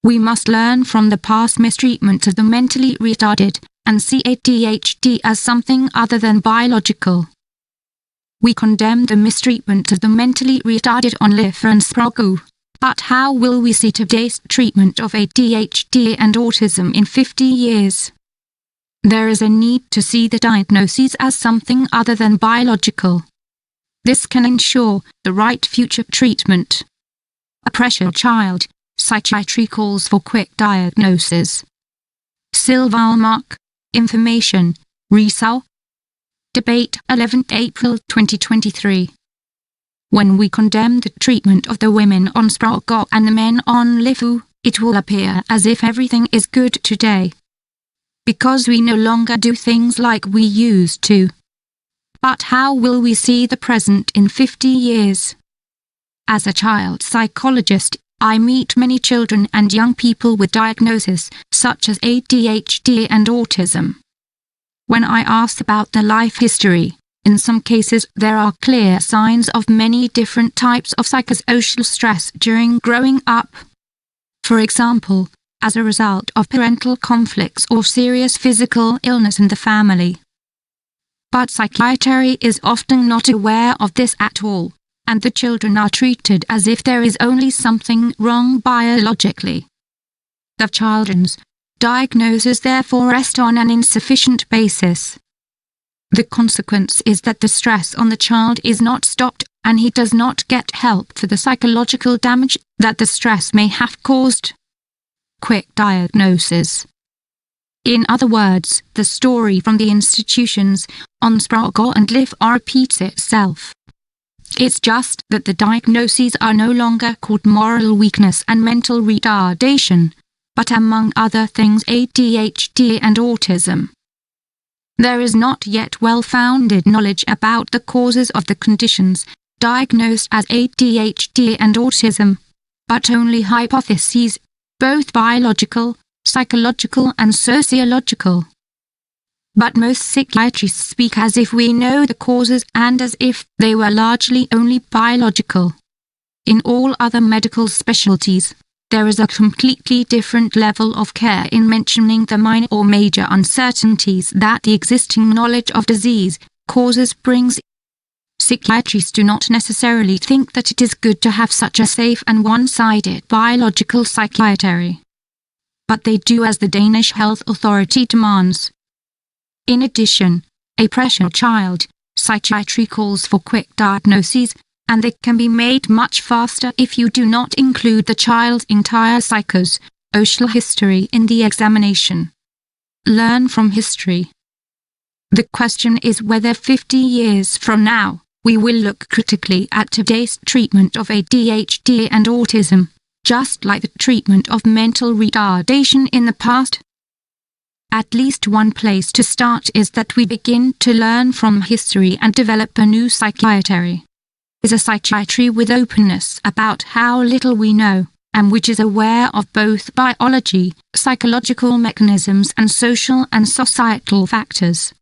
We must learn from the past mistreatment of the mentally retarded, and see ADHD as something other than biological. We condemn the mistreatment of the mentally retarded on Liff and Sprague. But how will we see today's treatment of ADHD and autism in 50 years? There is a need to see the diagnoses as something other than biological. This can ensure the right future treatment. A pressure child, psychiatry calls for quick diagnosis. Silvalmark, information, Resau. Debate 11 April 2023. When we condemn the treatment of the women on Sprague and the men on Lifu, it will appear as if everything is good today, because we no longer do things like we used to. But how will we see the present in 50 years? As a child psychologist, I meet many children and young people with diagnoses such as ADHD and autism. When I ask about their life history, in some cases there are clear signs of many different types of psychosocial stress during growing up. For example, as a result of parental conflicts or serious physical illness in the family. But psychiatry is often not aware of this at all, and the children are treated as if there is only something wrong biologically. The children's diagnoses therefore rest on an insufficient basis. The consequence is that the stress on the child is not stopped, and he does not get help for the psychological damage that the stress may have caused. Quick diagnosis. In other words, the story from the institutions on Sprague and Liff repeats itself. It's just that the diagnoses are no longer called moral weakness and mental retardation, but among other things ADHD and autism. There is not yet well-founded knowledge about the causes of the conditions diagnosed as ADHD and autism, but only hypotheses, both biological, psychological and sociological. But most psychiatrists speak as if we know the causes and as if they were largely only biological. In all other medical specialties, there is a completely different level of care in mentioning the minor or major uncertainties that the existing knowledge of disease causes brings. Psychiatrists do not necessarily think that it is good to have such a safe and one-sided biological psychiatry. But they do as the Danish Health Authority demands. In addition, a pressure child psychiatry calls for quick diagnoses, and they can be made much faster if you do not include the child's entire psychosocial history in the examination. Learn from history. The question is whether 50 years from now, we will look critically at today's treatment of ADHD and autism, just like the treatment of mental retardation in the past. At least one place to start is that we begin to learn from history and develop a new psychiatry. Is a psychiatry with openness about how little we know, and which is aware of both biology, psychological mechanisms and social and societal factors.